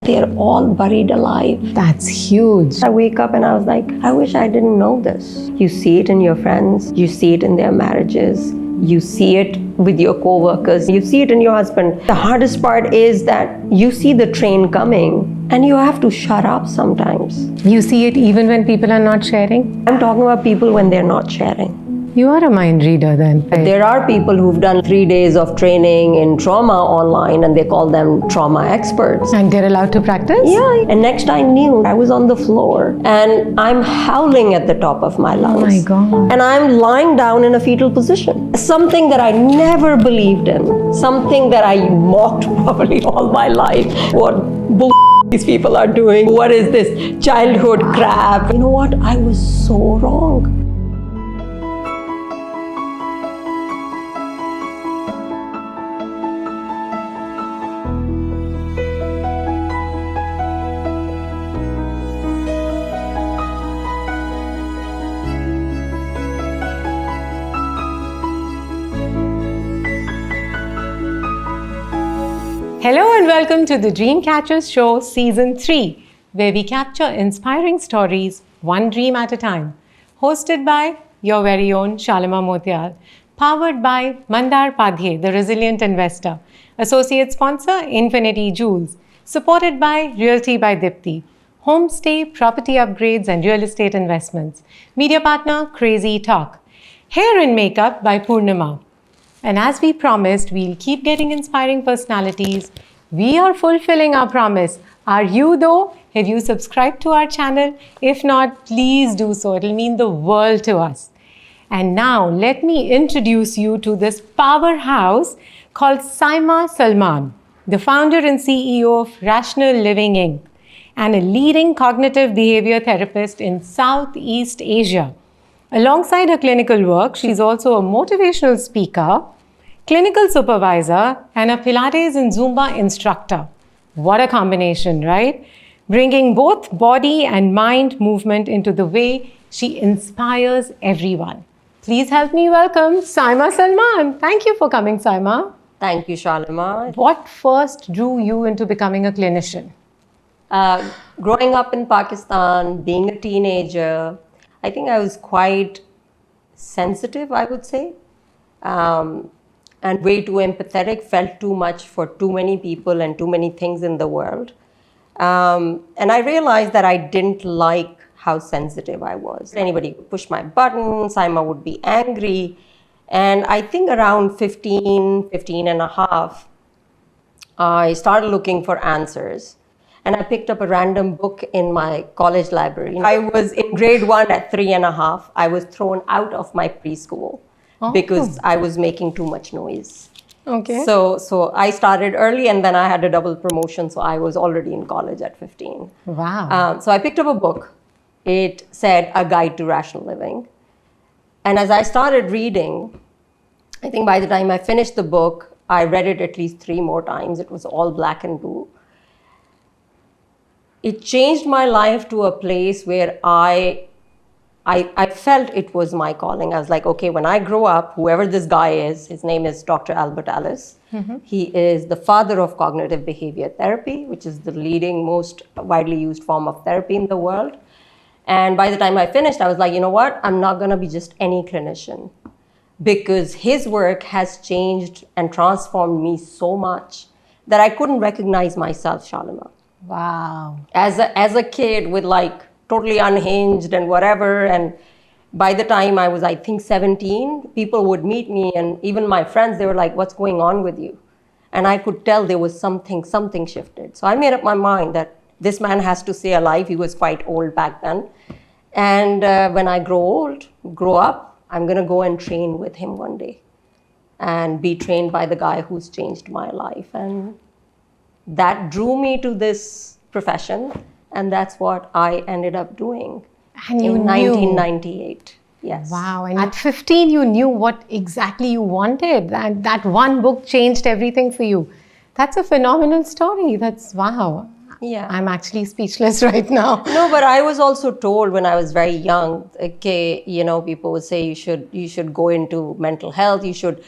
they're all buried alive. That's huge. I wake up and I was like, I wish I didn't know this. You see it in your friends, you see it in their marriages, you see it with your co-workers, you see it in your husband. The hardest part is that you see the train coming and you have to shut up sometimes. You see it even when people are not sharing? I'm talking about people when they're not sharing. You are a mind reader then. There are people who've done 3 days of training in trauma online and they call them trauma experts. And they're allowed to practice? Yeah, and next I knew, I was on the floor and I'm howling at the top of my lungs. Oh my God. And I'm lying down in a fetal position. Something that I never believed in. Something that I mocked probably all my life. What bull these people are doing. What is this childhood crap? You know what? I was so wrong. Hello and welcome to the Dreamcatchers Show Season 3, where we capture inspiring stories, one dream at a time. Hosted by your very own Saima Salman. Powered by Mandar Padhe, the resilient investor. Associate sponsor, Infinity Jewels. Supported by Realty by Dipti. Homestay, property upgrades and real estate investments. Media partner, Crazy Talk. Hair and makeup by Purnima. And as we promised, we'll keep getting inspiring personalities. We are fulfilling our promise. Are you though? Have you subscribed to our channel? If not, please do so. It'll mean the world to us. And now let me introduce you to this powerhouse called Saima Salman, the founder and CEO of Rational Living Inc. and a leading cognitive behavior therapist in Southeast Asia. Alongside her clinical work, she's also a motivational speaker, clinical supervisor, and a Pilates and Zumba instructor. What a combination, right? Bringing both body and mind movement into the way she inspires everyone. Please help me welcome Saima Salman. Thank you for coming, Saima. Thank you, Shalima. What first drew you into becoming a clinician? Growing up in Pakistan, being a teenager, I think I was quite sensitive, I would say, and way too empathetic, felt too much for too many people and too many things in the world. And I realized that I didn't like how sensitive I was. Anybody could push my button, Saima would be angry. And I think around 15 and a half, I started looking for answers. And I picked up a random book in my college library. I was in grade 1 at 3 and a half. I was thrown out of my preschool because I was making too much noise. Okay. So I started early and then I had a double promotion. So I was already in college at 15. Wow. So I picked up a book. It said A Guide to Rational Living. And as I started reading, I think by the time I finished the book, I read it at least 3 more times. It was all black and blue. It changed my life to a place where I felt it was my calling. I was like, okay, when I grow up, whoever this guy is, his name is Dr. Ellis. Mm-hmm. He is the father of cognitive behavior therapy, which is the leading, most widely used form of therapy in the world. And by the time I finished, I was like, you know what? I'm not going to be just any clinician, because his work has changed and transformed me so much that I couldn't recognize myself, Shalima. Wow. As a kid with like totally unhinged and whatever. And by the time I was, I think 17, people would meet me and even my friends, they were like, what's going on with you? And I could tell there was something shifted. So I made up my mind that this man has to stay alive. He was quite old back then. And when I grow up, I'm going to go and train with him one day and be trained by the guy who's changed my life. And that drew me to this profession, and that's what I ended up doing and you in 1998. Yes. Wow. And at 15, you knew what exactly you wanted, and that one book changed everything for you. That's a phenomenal story. That's wow. Yeah. I'm actually speechless right now. No, but I was also told when I was very young, okay, you know, people would say you should go into mental health, you should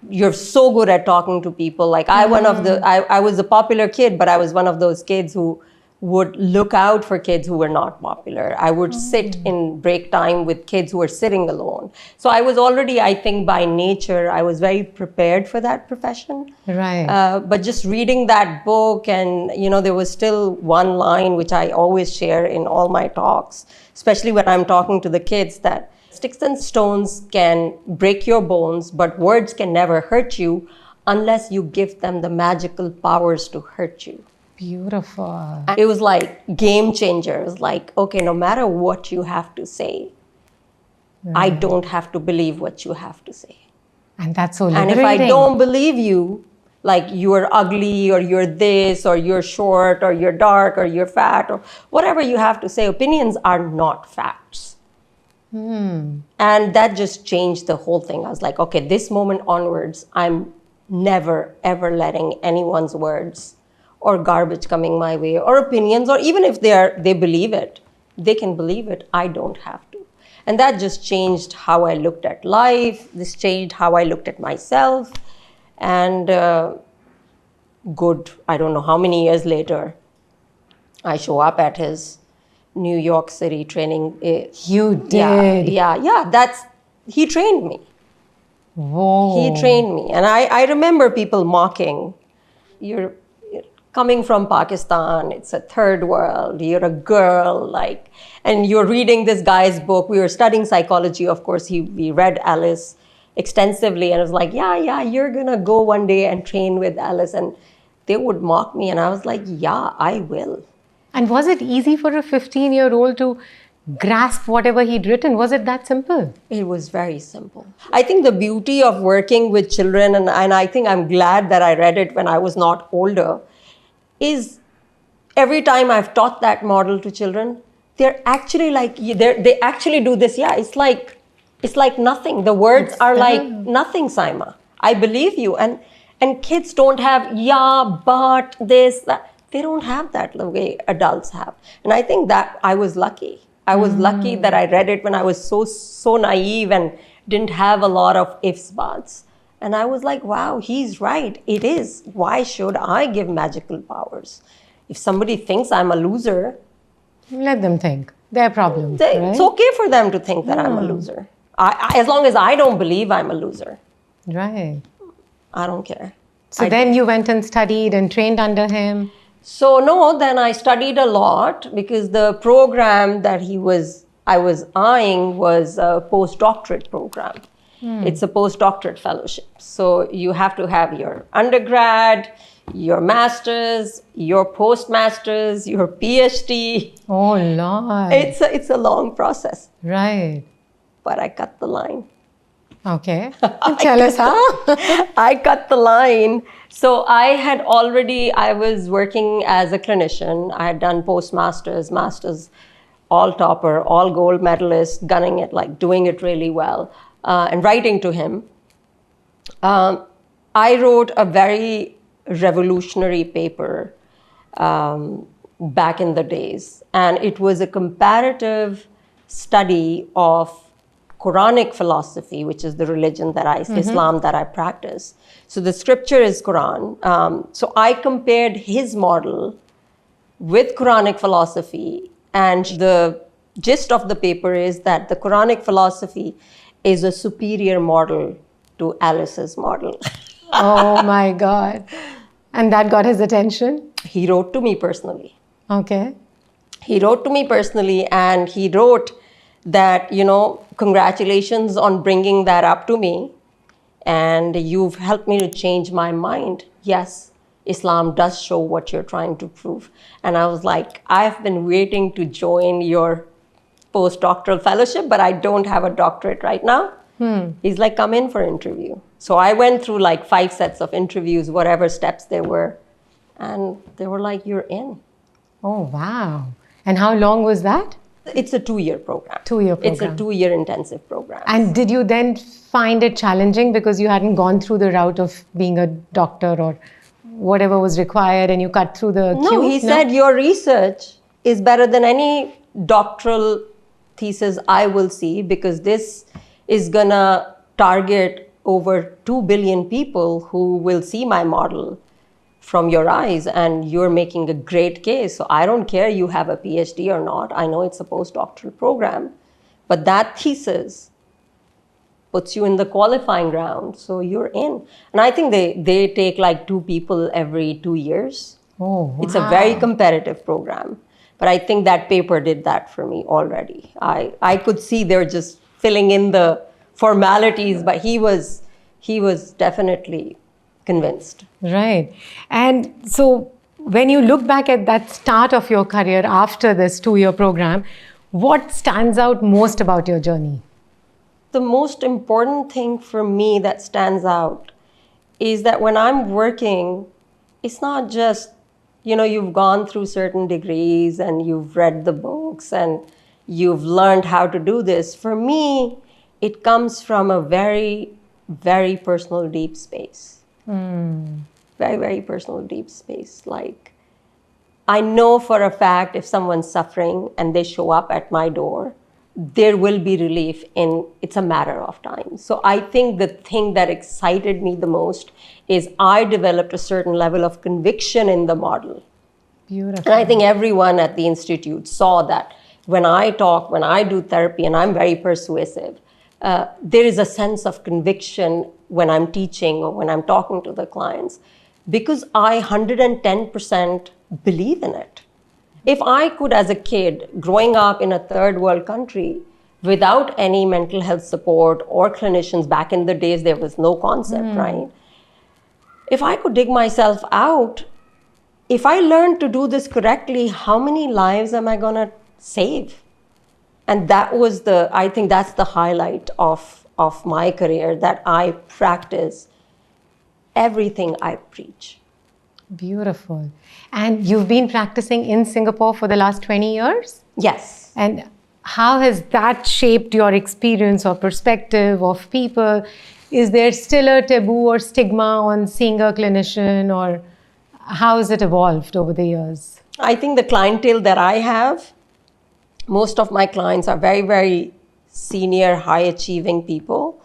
you're so good at talking to people. Like I was a popular kid, but I was one of those kids who would look out for kids who were not popular. I would sit in break time with kids who were sitting alone. So I was already, I think by nature, I was very prepared for that profession. Right. But just reading that book, and there was still one line which I always share in all my talks, especially when I'm talking to the kids, that sticks and stones can break your bones, but words can never hurt you unless you give them the magical powers to hurt you. Beautiful. It was like game changer. It was like, okay, no matter what you have to say, I don't have to believe what you have to say. And that's so And liberating. if I don't believe you, like you're ugly or you're this or you're short or you're dark or you're fat or whatever you have to say, opinions are not facts. And that just changed the whole thing. I was like, okay, this moment onwards, I'm never, ever letting anyone's words or garbage coming my way or opinions, or even if they believe it, they can believe it. I don't have to. And that just changed how I looked at life. This changed how I looked at myself. And I don't know how many years later, I show up at his New York City training. You did? Yeah. He trained me. Whoa. He trained me. And I remember people mocking, you're coming from Pakistan, it's a third world, you're a girl, and you're reading this guy's book. We were studying psychology, of course. We read Ellis extensively, and it was like, yeah, you're gonna go one day and train with Ellis. And they would mock me, and I was like, yeah, I will. And was it easy for a 15-year-old to grasp whatever he'd written? Was it that simple? It was very simple. I think the beauty of working with children, and I think I'm glad that I read it when I was not older, is every time I've taught that model to children, they're actually they actually do this. Yeah, it's like nothing. The words are like nothing, Saima. I believe you. And kids don't have, yeah, but this, that. They don't have that the way adults have. And I think that I was lucky. I was lucky that I read it when I was so naive and didn't have a lot of ifs, buts. And I was like, wow, he's right. It is. Why should I give magical powers? If somebody thinks I'm a loser, let them think. Their problems. Right? It's okay for them to think that I'm a loser. As long as I don't believe I'm a loser. Right. I don't care. So then you went and studied and trained under him. So no, then I studied a lot because the program that I was eyeing was a postdoctorate program. It's a postdoctorate fellowship. So you have to have your undergrad, your master's, your postmaster's, your PhD. Oh, Lord. It's a long process. Right. But I cut the line. Okay. Tell us how. I cut the line. So I was working as a clinician. I had done postmasters, masters, all topper, all gold medalist, gunning it, doing it really well, and writing to him. I wrote a very revolutionary paper back in the days, and it was a comparative study of Quranic philosophy, which is the religion Islam that I practice. So the scripture is Quran. So I compared his model with Quranic philosophy, and the gist of the paper is that the Quranic philosophy is a superior model to Ellis's model. Oh my God. And that got his attention? He wrote to me personally. Okay. He wrote to me personally, and he wrote that, congratulations on bringing that up to me, and you've helped me to change my mind. Yes, Islam does show what you're trying to prove. And I was like, I've been waiting to join your postdoctoral fellowship, but I don't have a doctorate right now. He's like, come in for interview. So I went through 5 sets of interviews, whatever steps there were, and they were like, you're in. Oh, wow. And how long was that? It's a 2-year program. 2-year program. It's a 2-year intensive program. And did you then find it challenging because you hadn't gone through the route of being a doctor or whatever was required, and you cut through the queue? No, he said your research is better than any doctoral thesis I will see, because this is gonna target over 2 billion people who will see my model from your eyes, and you're making a great case. So I don't care you have a PhD or not. I know it's a postdoctoral program, but that thesis puts you in the qualifying round, so you're in. And I think they take like 2 people every 2 years. Oh, wow. It's a very competitive program. But I think that paper did that for me already. I could see they're just filling in the formalities, but he was definitely convinced. Right. And so when you look back at that start of your career after this 2-year program, what stands out most about your journey? The most important thing for me that stands out is that when I'm working, it's not just, you've gone through certain degrees and you've read the books and you've learned how to do this. For me, it comes from a very, very personal, deep space. Very, very personal, deep space. Like, I know for a fact if someone's suffering and they show up at my door, there will be relief it's a matter of time. So I think the thing that excited me the most is I developed a certain level of conviction in the model. Beautiful. And I think everyone at the Institute saw that when I talk, when I do therapy, and I'm very persuasive, there is a sense of conviction when I'm teaching or when I'm talking to the clients, because I 110% believe in it. If I could, as a kid, growing up in a third world country, without any mental health support or clinicians, back in the days, there was no concept, right? If I could dig myself out, if I learned to do this correctly, how many lives am I going to save? And I think that's the highlight of my career, that I practice everything I preach. Beautiful. And you've been practicing in Singapore for the last 20 years? Yes. And how has that shaped your experience or perspective of people? Is there still a taboo or stigma on seeing a clinician, or how has it evolved over the years? I think the clientele that I have, most of my clients are very, very senior, high-achieving people.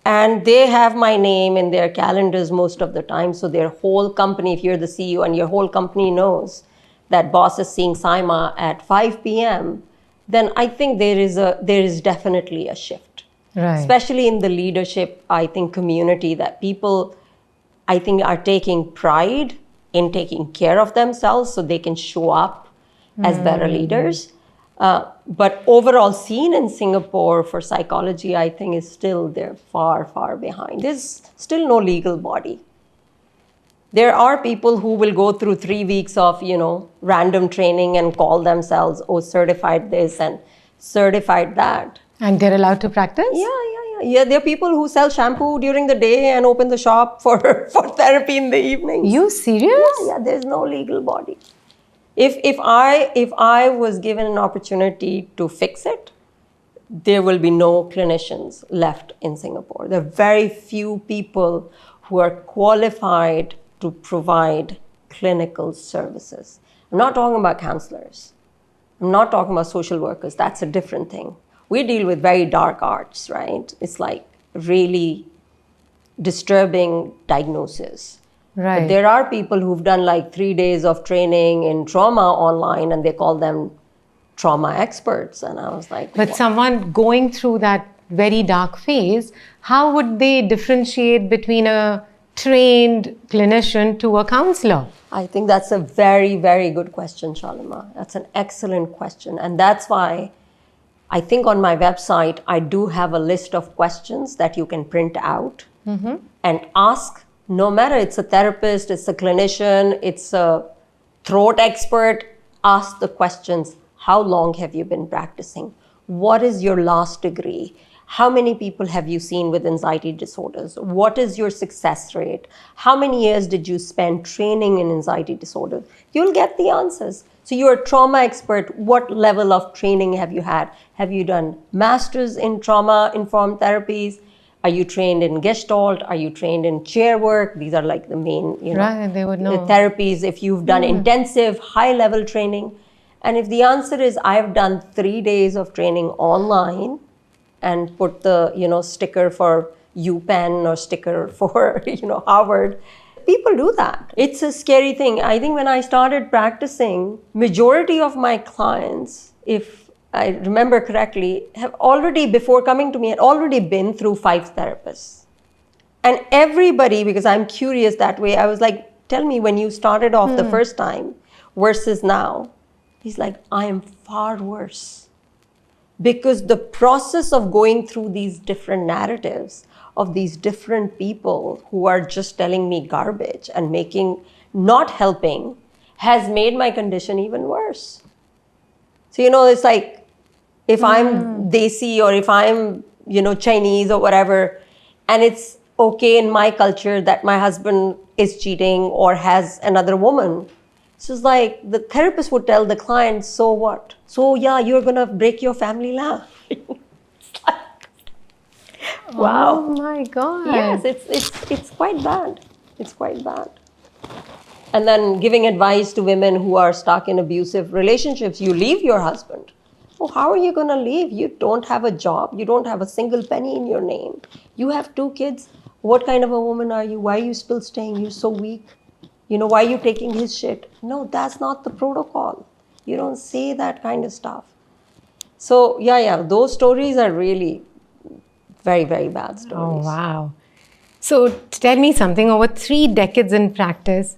And they have my name in their calendars most of the time. So their whole company, if you're the CEO and your whole company knows that boss is seeing Saima at 5 p.m., then I think there is definitely a shift. Right. Especially in the leadership, I think, community, that people, I think, are taking pride in taking care of themselves so they can show up as better leaders. But overall scene in Singapore for psychology, I think, is still, they're far, far behind. There's still no legal body. There are people who will go through 3 weeks of, random training and call themselves, certified this and certified that. And they're allowed to practice? Yeah, there are people who sell shampoo during the day and open the shop for therapy in the evening. You serious? Yeah, there's no legal body. If I was given an opportunity to fix it, there will be no clinicians left in Singapore. There are very few people who are qualified to provide clinical services. I'm not talking about counselors. I'm not talking about social workers. That's a different thing. We deal with very dark arts, right? It's like really disturbing diagnosis. Right. But there are people who've done like 3 days of training in trauma online, and they call them trauma experts. And I was like, but someone going through that very dark phase, how would they differentiate between a trained clinician to a counselor? I think that's a very, very good question, Shalima. That's an excellent question. And that's why I think on my website, I do have a list of questions that you can print out and ask. No matter it's a therapist, it's a clinician, it's a throat expert, ask the questions. How long have you been practicing? What is your last degree? How many people have you seen with anxiety disorders? What is your success rate? How many years did you spend training in anxiety disorders? You'll get the answers. So you're a trauma expert. What level of training have you had? Have you done masters in trauma-informed therapies? Are you trained in Gestalt? Are you trained in chair work? These are like the main, right, they would know. therapies. If you've done intensive, high-level training. And if the answer is, I've done 3 days of training online and put the, sticker for UPenn or sticker for, Harvard. People do that. It's a scary thing. I think when I started practicing, majority of my clients, if I remember correctly, have already, before coming to me, had already been through 5 therapists. And everybody, because I'm curious that way, I was like, tell me when you started off the first time versus now. He's like, I am far worse. Because the process of going through these different narratives of these different people who are just telling me garbage and not helping, has made my condition even worse. So, it's like, if I'm Desi or if I'm, Chinese or whatever, and it's okay in my culture that my husband is cheating or has another woman. So it's like the therapist would tell the client, so what? So yeah, you're going to break your family law. Wow. Oh my God. Yes, it's quite bad. It's quite bad. And then giving advice to women who are stuck in abusive relationships. You leave your husband. Oh, how are you going to leave? You don't have a job. You don't have a single penny in your name. You have 2 kids. What kind of a woman are you? Why are you still staying? You're so weak. Why are you taking his shit? No, that's not the protocol. You don't say that kind of stuff. So, yeah, those stories are really very, very bad stories. Oh, wow. So tell me something, over 3 decades in practice,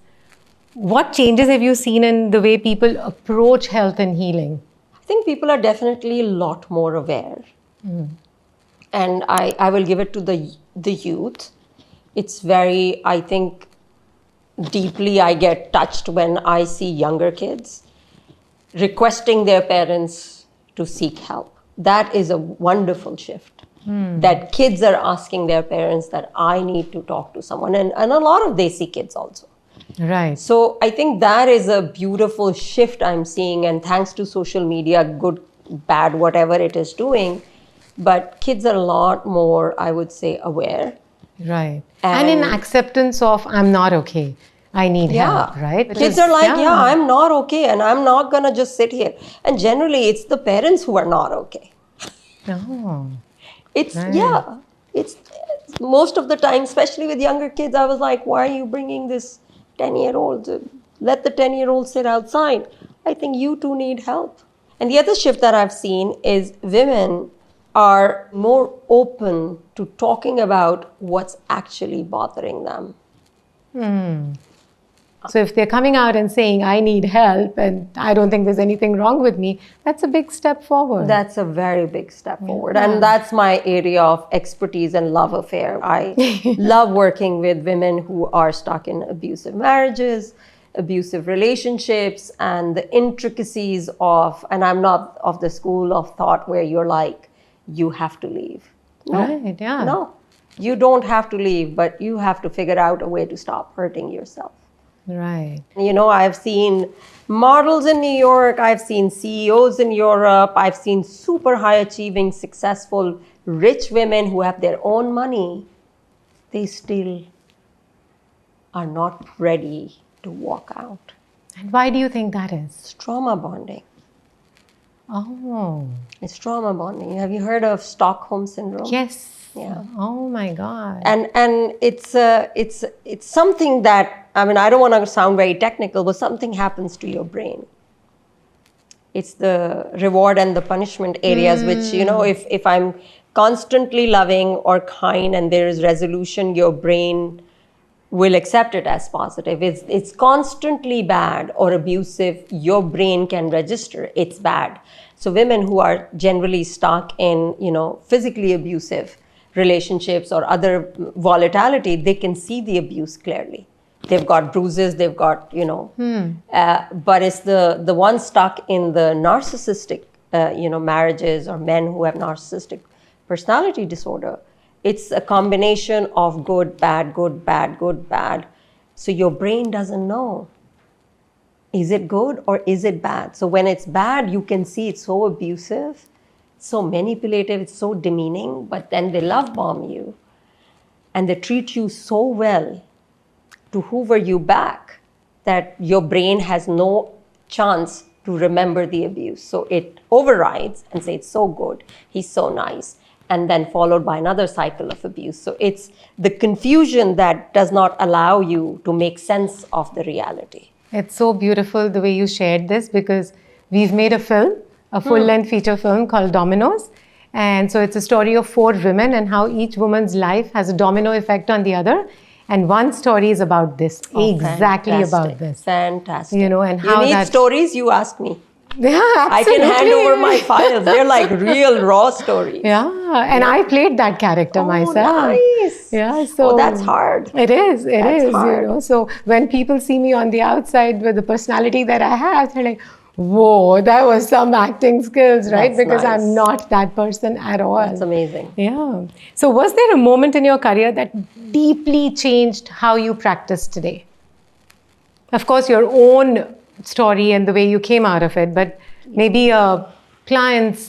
what changes have you seen in the way people approach health and healing? I think people are definitely a lot more aware. And I will give it to the youth. It's very, I think, deeply I get touched when I see younger kids requesting their parents to seek help. That is a wonderful shift. That kids are asking their parents that I need to talk to someone. And a lot of Desi kids also. Right. So I think that is a beautiful shift I'm seeing. And thanks to social media, good, bad, whatever it is doing. But kids are a lot more, I would say, aware. Right. And in acceptance of, I'm not okay. I need help, right? Kids are like, I'm not okay and I'm not going to just sit here. And generally, it's the parents who are not okay. Oh. It's most of the time, especially with younger kids, I was like, why are you bringing this 10-year-old? Let the 10-year-old sit outside. I think you too need help. And the other shift that I've seen is women are more open to talking about what's actually bothering them. So if they're coming out and saying, I need help and I don't think there's anything wrong with me, that's a big step forward. That's a very big step forward. And that's my area of expertise and love affair. I love working with women who are stuck in abusive marriages, abusive relationships, and the intricacies of, and I'm not of the school of thought where you're like, you have to leave. No, Right, yeah. no, you don't have to leave, but you have to figure out a way to stop hurting yourself. Right. I've seen models in New York, I've seen CEOs in Europe, I've seen super high achieving, successful, rich women who have their own money. They still are not ready to walk out. And why do you think that is? It's trauma bonding. Oh. It's trauma bonding. Have you heard of Stockholm Syndrome? Yes. Yeah. Oh my God. And it's something that, I don't want to sound very technical, but something happens to your brain. It's the reward and the punishment areas, which, if I'm constantly loving or kind and there is resolution, your brain will accept it as positive. It's constantly bad or abusive, your brain can register it's bad. So women who are generally stuck in, physically abusive relationships or other volatility, they can see the abuse clearly. They've got bruises, they've got, but it's the one stuck in the narcissistic, marriages or men who have narcissistic personality disorder. It's a combination of good, bad, good, bad, good, bad. So your brain doesn't know, is it good or is it bad? So when it's bad, you can see it's so abusive, so manipulative, it's so demeaning, but then they love bomb you and they treat you so well to hoover you back that your brain has no chance to remember the abuse. So it overrides and says, it's so good, he's so nice. and then followed by another cycle of abuse. So it's the confusion that does not allow you to make sense of the reality. It's so beautiful the way you shared this, because we've made a film, a full-length feature film called Dominoes. And so it's a story of 4 women and how each woman's life has a domino effect on the other. And one story is about this, exactly Fantastic. about this. Fantastic. You know, and how you need that... stories, you ask me. Yeah, I absolutely. can hand over my files. They're like real raw stories. Yeah, and I played that character myself. Nice. Yeah, so that's hard. It is. It hard. is. So when people see me on the outside with the personality that I have, they're like, "Whoa, that was some acting skills, right?" That's because nice. I'm not that person at all. That's amazing. Yeah. So was there a moment in your career that deeply changed how you practice today? Of course, your own story and the way you came out of it, but maybe a client's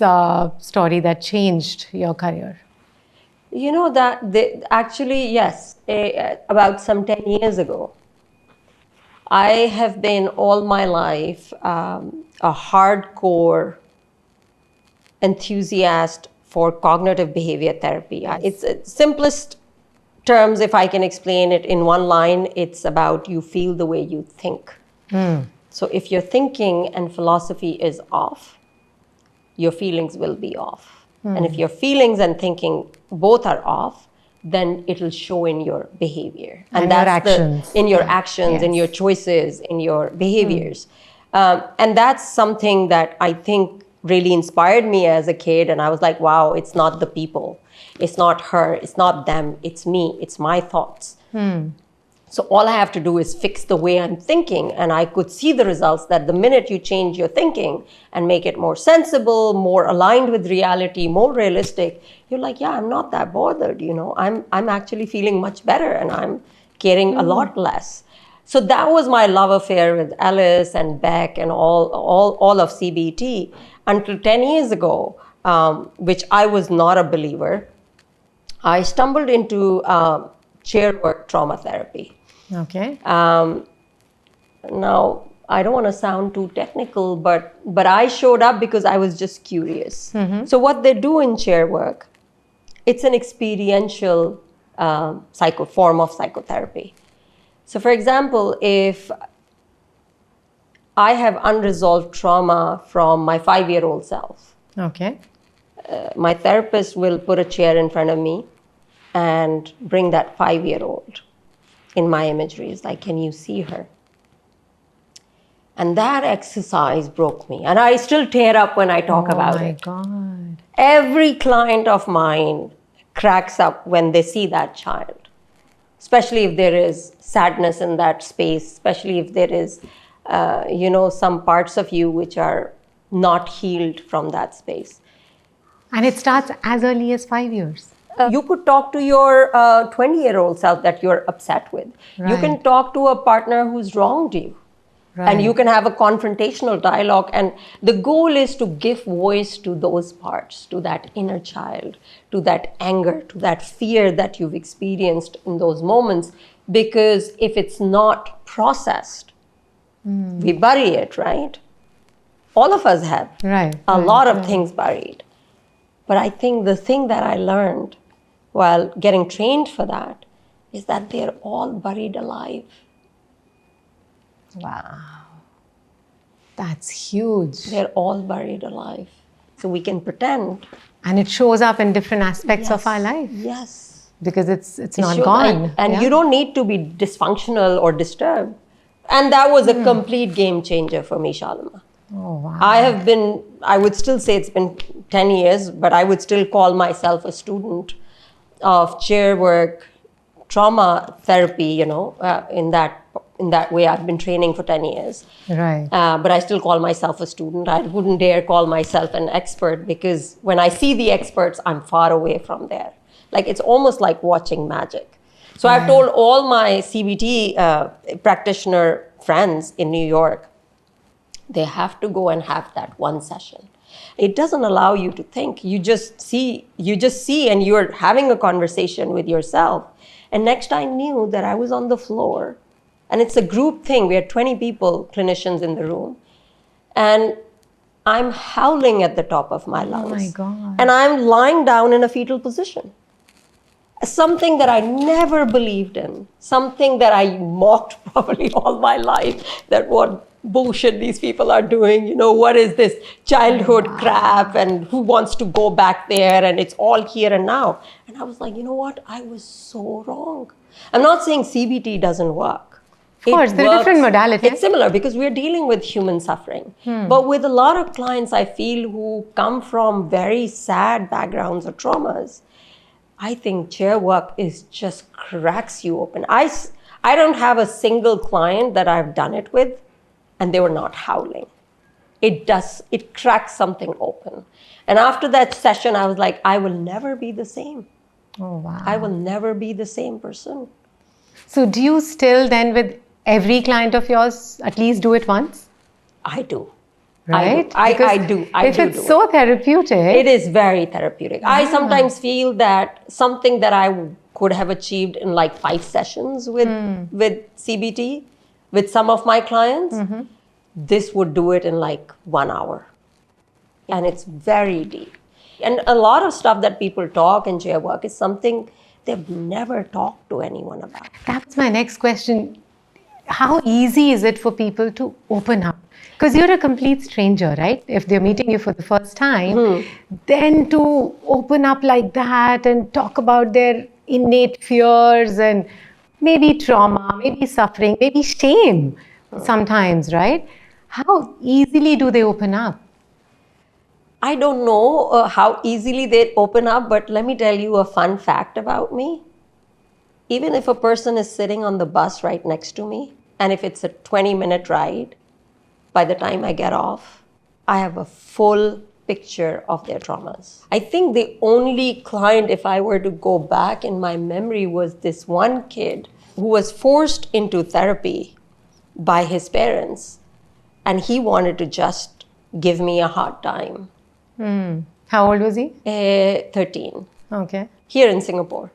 story that changed your career. You know that actually, yes, about some 10 years ago, I have been all my life a hardcore enthusiast for cognitive behavior therapy. It's simplest terms, if I can explain it in one line, it's about you feel the way you think. So if your thinking and philosophy is off, your feelings will be off. And if your feelings and thinking both are off, then it'll show in your behavior. And that's your actions. In your actions, in your choices, in your behaviors. And that's something that I think really inspired me as a kid. And I was like, wow, it's not the people. It's not her. It's not them. It's me. It's my thoughts. So all I have to do is fix the way I'm thinking. And I could see the results that the minute you change your thinking and make it more sensible, more aligned with reality, more realistic, you're like, yeah, I'm not that bothered. You know, I'm actually feeling much better and I'm caring a lot less. So that was my love affair with Ellis and Beck and all of CBT until 10 years ago, which I was not a believer. I stumbled into chair work trauma therapy. Okay. Now, I don't want to sound too technical, but I showed up because I was just curious. So what they do in chair work, it's an experiential form of psychotherapy. So for example, if I have unresolved trauma from my 5-year-old self, Okay. My therapist will put a chair in front of me and bring that 5-year-old in my imagery. It's like, can you see her? And that exercise broke me. And I still tear up when I talk about it. Oh my God. Every client of mine cracks up when they see that child, especially if there is sadness in that space, especially if there is, some parts of you which are not healed from that space. And it starts as early as 5 years. You could talk to your 20-year-old self that you're upset with. Right. You can talk to a partner who's wronged you. Right. And you can have a confrontational dialogue. And the goal is to give voice to those parts, to that inner child, to that anger, to that fear that you've experienced in those moments. Because if it's not processed, we bury it, right? All of us have a lot of things buried. But I think the thing that I learned while getting trained for that is that they're all buried alive. Wow. That's huge. They're all buried alive. So we can pretend. And it shows up in different aspects of our life. Yes. Because it's not gone. And you don't need to be dysfunctional or disturbed. And that was a complete game changer for me, Shalima. Oh, wow. I would still say it's been 10 years, but I would still call myself a student of chair work, trauma therapy, in that way. I've been training for 10 years. Right. But I still call myself a student. I wouldn't dare call myself an expert because when I see the experts, I'm far away from there. Like it's almost like watching magic. So I've told all my CBT practitioner friends in New York, they have to go and have that one session. It doesn't allow you to think. You just see and you're having a conversation with yourself. And next I knew that I was on the floor. And it's a group thing. We had 20 people, clinicians in the room. And I'm howling at the top of my lungs. Oh my God. And I'm lying down in a fetal position. Something that I never believed in, something that I mocked probably all my life, that what bullshit these people are doing, what is this childhood crap, and who wants to go back there, and it's all here and now. And I was like, you know what, I was so wrong. I'm not saying CBT doesn't work. Of course, there are different modalities. It's similar because we're dealing with human suffering. But with a lot of clients, I feel, who come from very sad backgrounds or traumas, I think chair work just cracks you open. I don't have a single client that I've done it with and they were not howling. It cracks something open. And after that session, I was like, I will never be the same. Oh, wow. I will never be the same person. So do you still then with every client of yours at least do it once? I do. Right? I do. If it's so therapeutic. It is very therapeutic. I sometimes feel that something that I could have achieved in like 5 sessions with CBT, with some of my clients, this would do it in like 1 hour. And it's very deep. And a lot of stuff that people talk in chair work is something they've never talked to anyone about. That's my next question. How easy is it for people to open up? Because you're a complete stranger, right? If they're meeting you for the first time, then to open up like that and talk about their innate fears and maybe trauma, maybe suffering, maybe shame sometimes, right? How easily do they open up? I don't know how easily they open up, but let me tell you a fun fact about me. Even if a person is sitting on the bus right next to me, and if it's a 20-minute ride, by the time I get off, I have a full picture of their traumas. I think the only client, if I were to go back in my memory, was this one kid who was forced into therapy by his parents, and he wanted to just give me a hard time. How old was he? 13. Okay. Here in Singapore.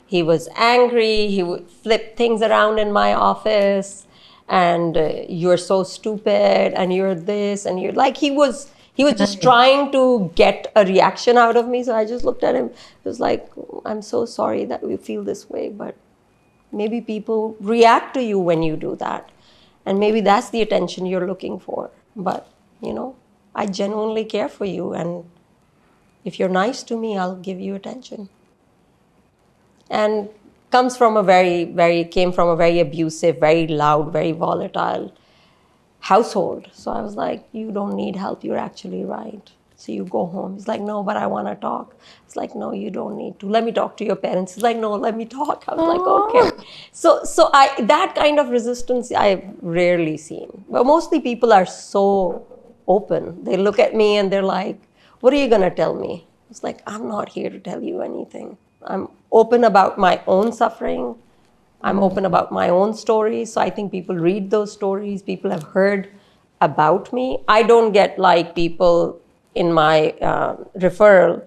He was angry, he would flip things around in my office, and you're so stupid, and you're this, and you're like, he was just trying to get a reaction out of me. So I just looked at him. It was like, I'm so sorry that we feel this way, but maybe people react to you when you do that. And maybe that's the attention you're looking for. But, I genuinely care for you. And if you're nice to me, I'll give you attention. And came from a very abusive, very loud, very volatile household. So I was like, you don't need help. You're actually right. So you go home. He's like, no, but I want to talk. It's like, no, you don't need to. Let me talk to your parents. He's like, no, let me talk. I was like, okay. So that kind of resistance I've rarely seen. But mostly people are so open. They look at me and they're like, what are you going to tell me? It's like, I'm not here to tell you anything. I'm open about my own suffering. I'm open about my own stories. So I think people read those stories. People have heard about me. I don't get like people in my referral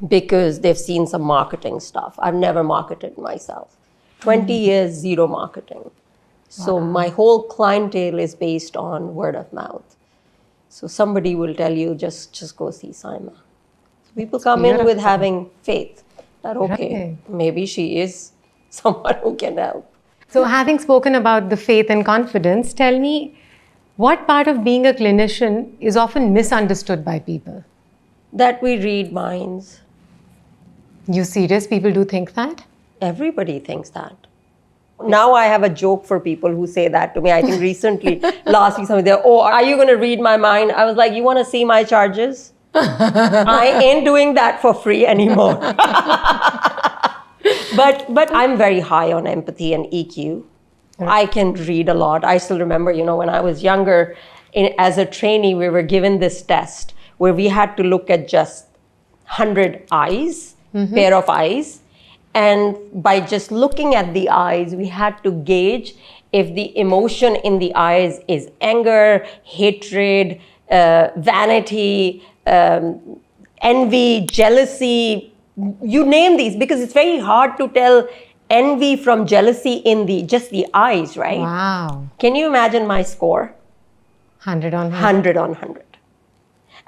because they've seen some marketing stuff. I've never marketed myself. 20 years, zero marketing. So my whole clientele is based on word of mouth. So somebody will tell you, just go see Saima. So people come in with having faith that, okay, maybe she is someone who can help. So having spoken about the faith and confidence, tell me, what part of being a clinician is often misunderstood by people? That we read minds. You serious? People do think that? Everybody thinks that. Now I have a joke for people who say that to me. I think recently, last week, somebody said, oh, are you going to read my mind? I was like, you want to see my charges? I ain't doing that for free anymore. But I'm very high on empathy and EQ. I can read a lot. I still remember, when I was younger, as a trainee, we were given this test where we had to look at just 100 eyes, pair of eyes. And by just looking at the eyes, we had to gauge if the emotion in the eyes is anger, hatred, vanity, envy, jealousy, you name these, because it's very hard to tell envy from jealousy in just the eyes, right? Wow. Can you imagine my score? 100 on 100. 100 on 100.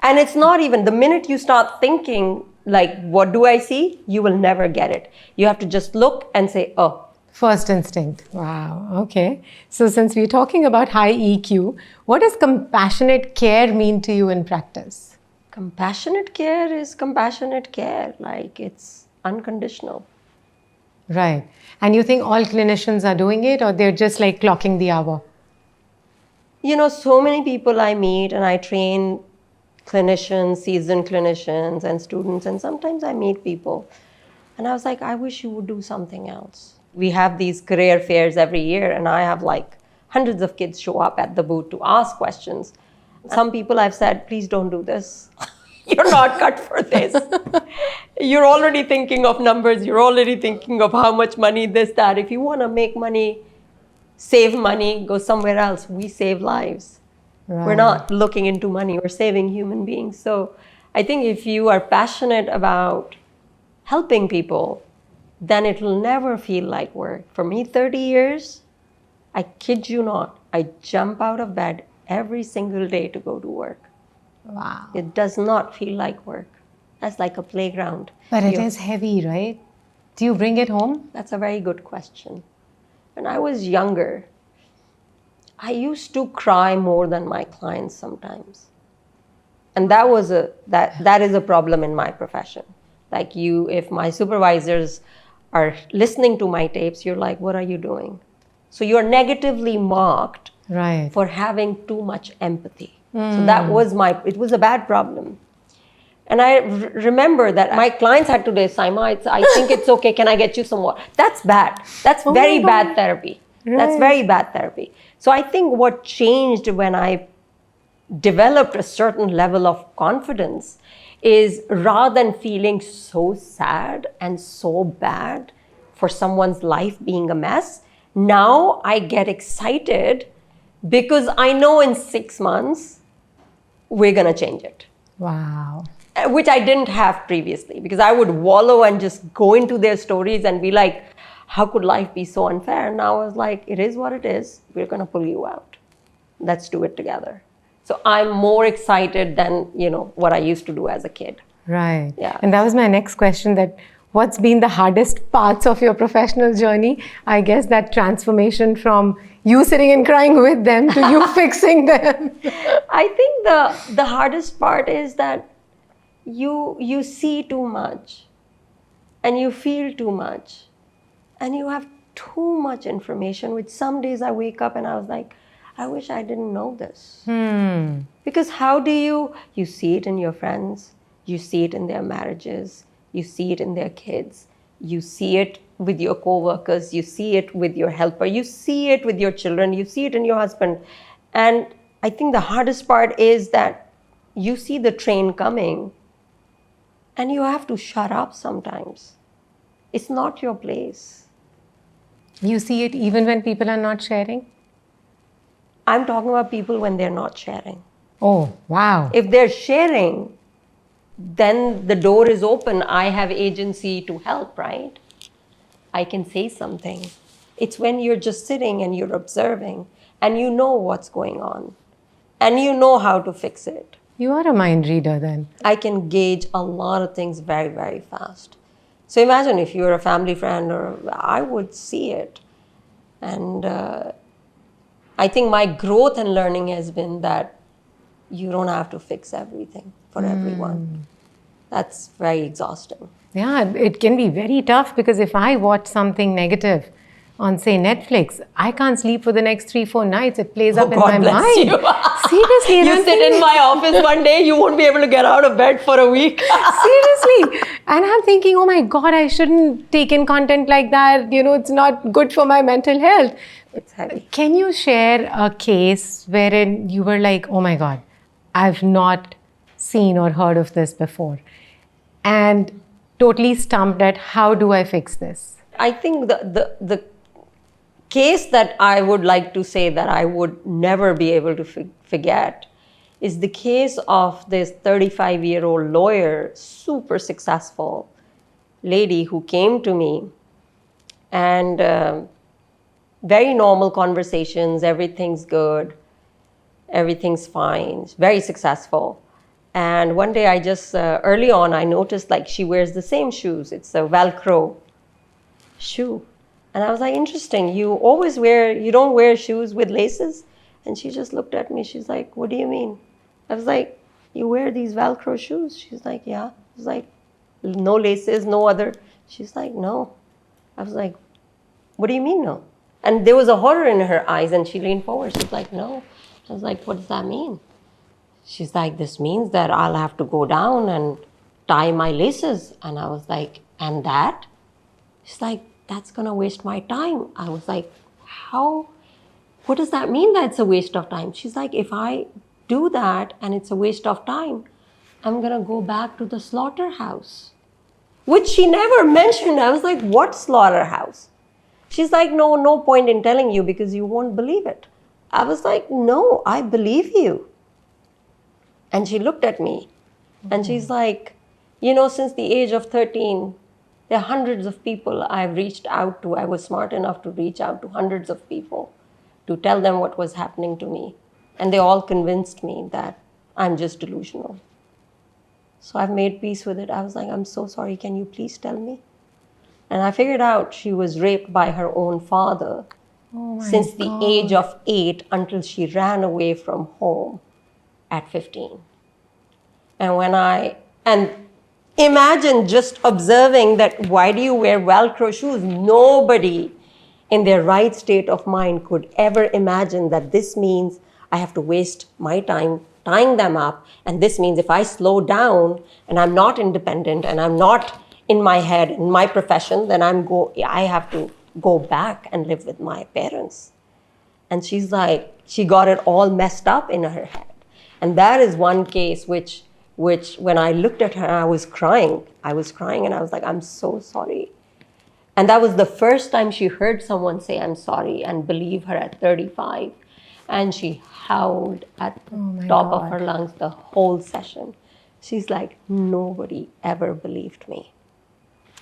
And it's not even, the minute you start thinking, like, what do I see? You will never get it. You have to just look and say, oh. First instinct. Wow. Okay. So since we're talking about high EQ, what does compassionate care mean to you in practice? Compassionate care is compassionate care. Like, it's unconditional. Right. And you think all clinicians are doing it, or they're just like clocking the hour? You know, so many people I meet, and I train clinicians, seasoned clinicians and students, and sometimes I meet people and I was like, I wish you would do something else. We have these career fairs every year, and I have like hundreds of kids show up at the booth to ask questions. Some people I've said, please don't do this. You're not cut for this. You're already thinking of numbers. You're already thinking of how much money, this, that. If you want to make money, save money, go somewhere else. We save lives. Right. We're not looking into money. We're saving human beings. So I think if you are passionate about helping people, then it will never feel like work. For me, 30 years, I kid you not, I jump out of bed every single day to go to work. Wow. It does not feel like work. That's like a playground. But it is heavy, right? Do you bring it home? That's a very good question. When I was younger, I used to cry more than my clients sometimes. And that is a problem in my profession. Like if my supervisors are listening to my tapes, you're like, what are you doing? So you're negatively marked for having too much empathy. So that was it was a bad problem. And I remember that my clients had today, Saima, I think it's okay, can I get you some more? That's bad. That's very bad therapy. Right. That's very bad therapy. So I think what changed when I developed a certain level of confidence is, rather than feeling so sad and so bad for someone's life being a mess, now I get excited because I know in 6 months we're going to change it. Wow. Which I didn't have previously, because I would wallow and just go into their stories and be like, how could life be so unfair? And now I was like, it is what it is. We're going to pull you out. Let's do it together. So I'm more excited than, what I used to do as a kid. Right. Yeah. And that was my next question, that what's been the hardest parts of your professional journey? I guess that transformation from you sitting and crying with them to you fixing them. I think the hardest part is that you see too much and you feel too much and you have too much information, which some days I wake up and I was like, I wish I didn't know this. Because how do you see it in your friends, you see it in their marriages, you see it in their kids, you see it with your co-workers, you see it with your helper, you see it with your children, you see it in your husband. And I think the hardest part is that you see the train coming and you have to shut up sometimes. It's not your place. You see it even when people are not sharing? I'm talking about people when they're not sharing. Oh, wow. If they're sharing, then the door is open. I have agency to help, right? I can say something. It's when you're just sitting and you're observing and you know what's going on and you know how to fix it. You are a mind reader then. I can gauge a lot of things very, very fast. So imagine if you're a family friend, or I would see it. And I think my growth and learning has been that you don't have to fix everything for everyone. That's very exhausting. Yeah, it can be very tough, because if I watch something negative on, say, Netflix, I can't sleep for the next 3-4 nights. It plays up in my mind. You. Seriously. You sit in my office one day, you won't be able to get out of bed for a week. Seriously. And I'm thinking, oh my God, I shouldn't take in content like that. It's not good for my mental health. It's heavy. Can you share a case wherein you were like, oh my God, I've not seen or heard of this before, and totally stumped at how do I fix this? I think the case that I would like to say that I would never be able to forget is the case of this 35-year-old lawyer, super successful lady who came to me, and very normal conversations, everything's good. everything's fine, very successful. And one day I just, early on, I noticed like she wears the same shoes. It's a Velcro shoe. And I was like, interesting, you don't wear shoes with laces? And she just looked at me. She's like, what do you mean? I was like, you wear these Velcro shoes? She's like, yeah. I was like, no laces, no other. She's like, no. I was like, what do you mean no? And there was a horror in her eyes, and she leaned forward. She's like, no. I was like, what does that mean? She's like, this means that I'll have to go down and tie my laces. And I was like, and that? She's like, that's going to waste my time. I was like, how? What does that mean that it's a waste of time? She's like, if I do that and it's a waste of time, I'm going to go back to the slaughterhouse, which she never mentioned. I was like, what slaughterhouse? She's like, no point in telling you because you won't believe it. I was like, no, I believe you. And she looked at me and she's like, since the age of 13, there are hundreds of people I've reached out to. I was smart enough to reach out to hundreds of people to tell them what was happening to me. And they all convinced me that I'm just delusional. So I've made peace with it. I was like, I'm so sorry. Can you please tell me? And I figured out she was raped by her own father since the age of 8 until she ran away from home at 15. And imagine just observing that, why do you wear Velcro shoes? Nobody in their right state of mind could ever imagine that this means I have to waste my time tying them up. And this means if I slow down and I'm not independent and I'm not in my head, in my profession, then I have to go back and live with my parents. And she's like, she got it all messed up in her head. And that is one case which when I looked at her, I was crying. And I was like, I'm so sorry. And that was the first time she heard someone say, I'm sorry, and believe her at 35. And she howled at the top of her lungs the whole session. She's like, nobody ever believed me.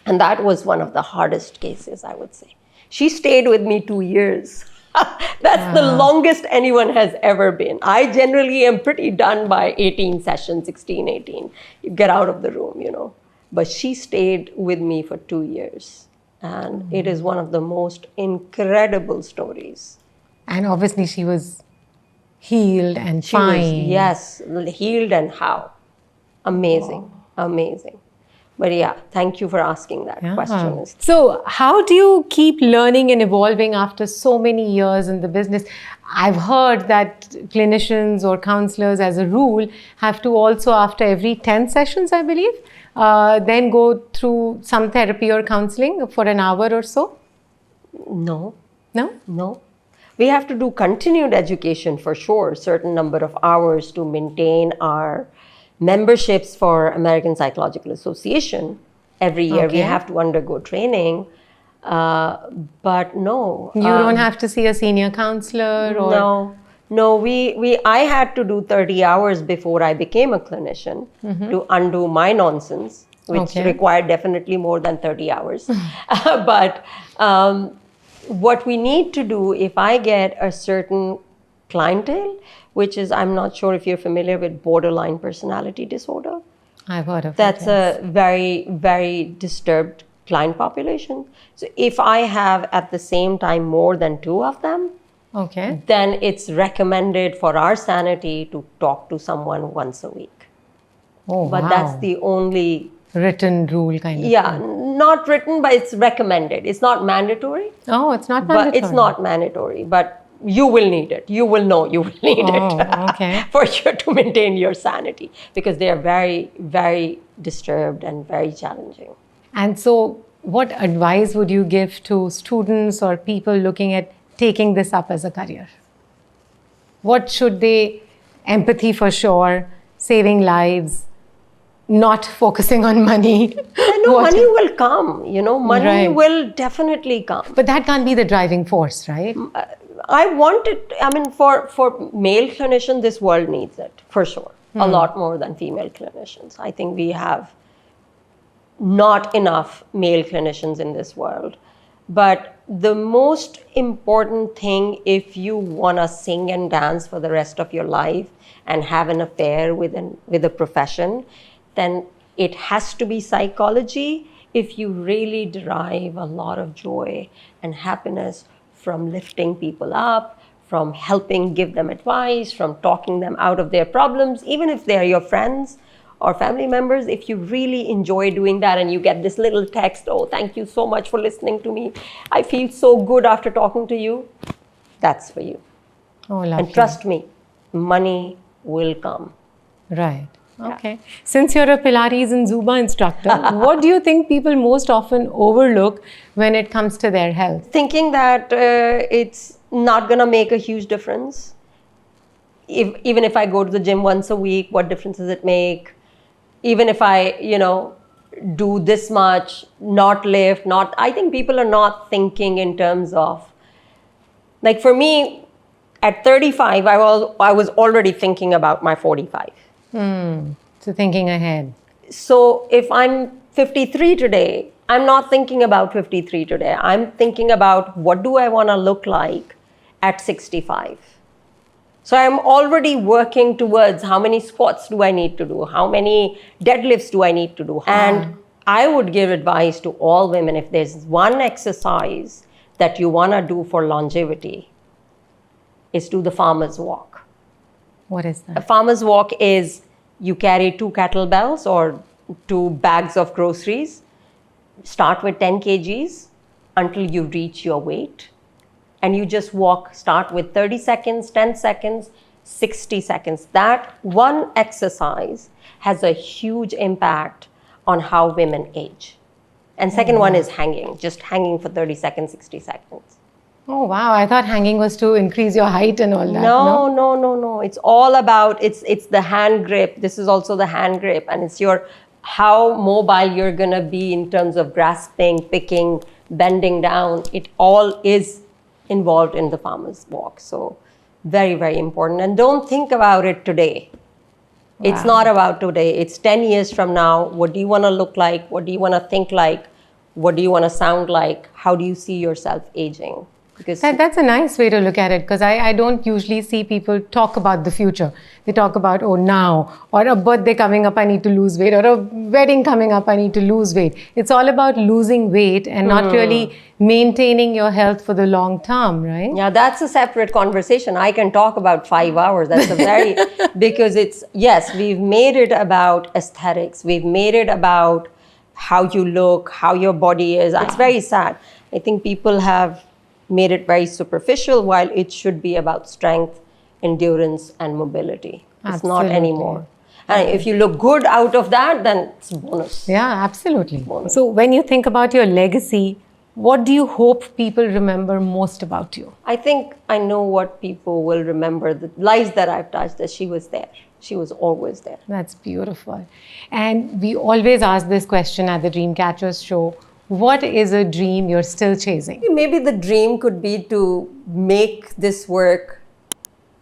And that was one of the hardest cases, I would say. She stayed with me 2 years. That's the longest anyone has ever been. I generally am pretty done by 18 sessions, 16, 18. You get out of the room, But she stayed with me for 2 years. And it is one of the most incredible stories. And obviously she was healed and fine. Yes, healed and how. Amazing, amazing. But yeah, thank you for asking that question. So how do you keep learning and evolving after so many years in the business? I've heard that clinicians or counselors, as a rule, have to also, after every 10 sessions, I believe, then go through some therapy or counseling for an hour or so? No. No? No. We have to do continued education for sure, certain number of hours to maintain our memberships for American Psychological Association. Every year we have to undergo training, but no. You don't have to see a senior counselor? Or? No. I had to do 30 hours before I became a clinician to undo my nonsense, which required definitely more than 30 hours. But what we need to do, if I get a certain clientele, which is, I'm not sure if you're familiar with borderline personality disorder. I've heard of That's a very, very disturbed client population. So if I have at the same time more than 2 of them, then it's recommended for our sanity to talk to someone once a week. But that's the only written rule kind of thing. Not written, but it's recommended. It's not mandatory. Oh, it's not mandatory. But it's not mandatory, but you will need it. You will know you will need it for sure to maintain your sanity, because they are very, very disturbed and very challenging. And so what advice would you give to students or people looking at taking this up as a career? What should they, empathy for sure, saving lives, not focusing on money? Money will come, money will definitely come. But that can't be the driving force, right? For male clinicians, this world needs it, for sure. A lot more than female clinicians. I think we have not enough male clinicians in this world. But the most important thing, if you want to sing and dance for the rest of your life and have an affair with a profession, then it has to be psychology if you really derive a lot of joy and happiness from lifting people up, from helping give them advice, from talking them out of their problems, even if they're your friends or family members. If you really enjoy doing that and you get this little text, oh, thank you so much for listening to me, I feel so good after talking to you, that's for you. Oh, lovely. And trust me, money will come. Right. Okay. Since you're a Pilates and Zumba instructor, what do you think people most often overlook when it comes to their health? Thinking that it's not going to make a huge difference. Even if I go to the gym once a week, what difference does it make? Even if I, do this much, not lift, I think people are not thinking in terms of, like for me, at 35, I was already thinking about my 45. So thinking ahead. So if I'm 53 today, I'm not thinking about 53 today. I'm thinking about what do I want to look like at 65. So I'm already working towards how many squats do I need to do? How many deadlifts do I need to do? And I would give advice to all women, if there's one exercise that you want to do for longevity, is do the farmer's walk. What is A that? farmer's walk is you carry 2 kettlebells or 2 bags of groceries, start with 10 kgs until you reach your weight. And you just walk, start with 30 seconds, 10 seconds, 60 seconds. That one exercise has a huge impact on how women age. And second one is hanging, just hanging for 30 seconds, 60 seconds. Oh, wow. I thought hanging was to increase your height and all that. No. It's all about, it's the hand grip. This is also the hand grip. And it's how mobile you're going to be in terms of grasping, picking, bending down. It all is involved in the farmer's walk. So very, very important. And don't think about it today. Wow. It's not about today. It's 10 years from now. What do you want to look like? What do you want to think like? What do you want to sound like? How do you see yourself aging? Because that's a nice way to look at it, because I don't usually see people talk about the future. They talk about, oh, now, or a birthday coming up, I need to lose weight, or a wedding coming up, I need to lose weight. It's all about losing weight and not really maintaining your health for the long term, right? Yeah, that's a separate conversation. I can talk about 5 hours. That's a very, because yes, we've made it about aesthetics. We've made it about how you look, how your body is. It's very sad. I think people have made it very superficial, while it should be about strength, endurance, and mobility. It's not anymore. And if you look good out of that, then it's bonus. Yeah, absolutely. Bonus. So when you think about your legacy, what do you hope people remember most about you? I think I know what people will remember, the lives that I've touched, that she was there. She was always there. That's beautiful. And we always ask this question at the Dreamcatchers show. What is a dream you're still chasing? Maybe the dream could be to make this work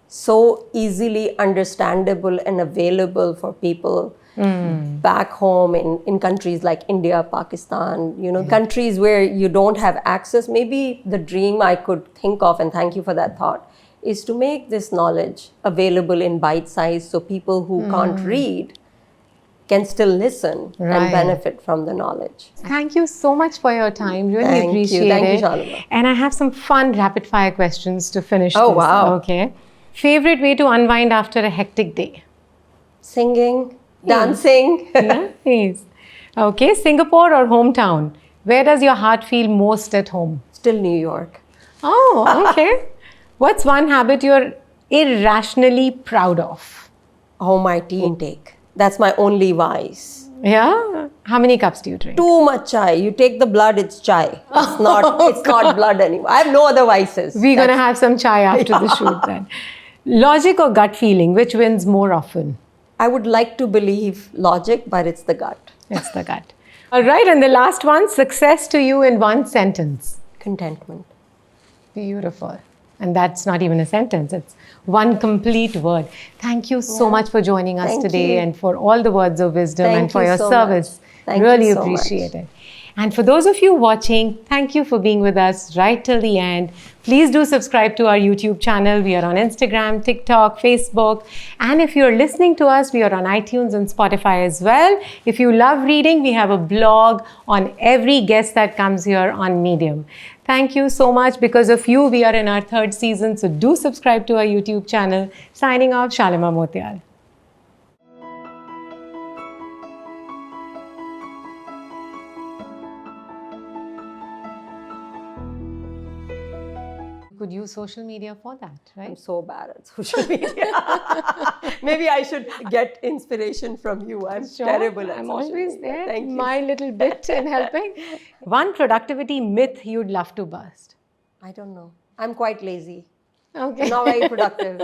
so easily understandable and available for people back home in countries like India, Pakistan, countries where you don't have access. Maybe the dream I could think of, and thank you for that thought, is to make this knowledge available in bite size so people who can't read can still listen and benefit from the knowledge. Thank you so much for your time. Really appreciate it. Thank you, Shalima. And I have some fun rapid fire questions to finish Oh, this. wow. Okay. Favorite way to unwind after a hectic day? Singing, dancing. Nice. Okay. Singapore or hometown? Where does your heart feel most at home? Still New York. Oh, okay. What's one habit you're irrationally proud of? Oh, my tea intake. That's my only vice. Yeah? How many cups do you drink? Too much chai. You take the blood, it's chai. It's not blood anymore. I have no other vices. We're going to have some chai after the shoot then. Logic or gut feeling? Which wins more often? I would like to believe logic, but it's the gut. It's the gut. All right. And the last one, success to you in one sentence. Contentment. Beautiful. And that's not even a sentence. It's one complete word. Thank you so much for joining us today and for all the words of wisdom and for your service. Thank really you so appreciate much. it. And for those of you watching, thank you for being with us right till the end. Please do subscribe to our YouTube channel. We are on Instagram, TikTok, Facebook. And if you're listening to us, we are on iTunes and Spotify as well. If you love reading, we have a blog on every guest that comes here on Medium. Thank you so much. Because of you, we are in our 3rd season. So do subscribe to our YouTube channel. Signing off, Shalima Motial. Could use social media for that, right? I'm so bad at social media. Maybe I should get inspiration from you. I'm terrible at I'm social always media. there. Thank you. My little bit in helping. One productivity myth you'd love to bust. I don't know. I'm quite lazy. Okay. I'm not very productive.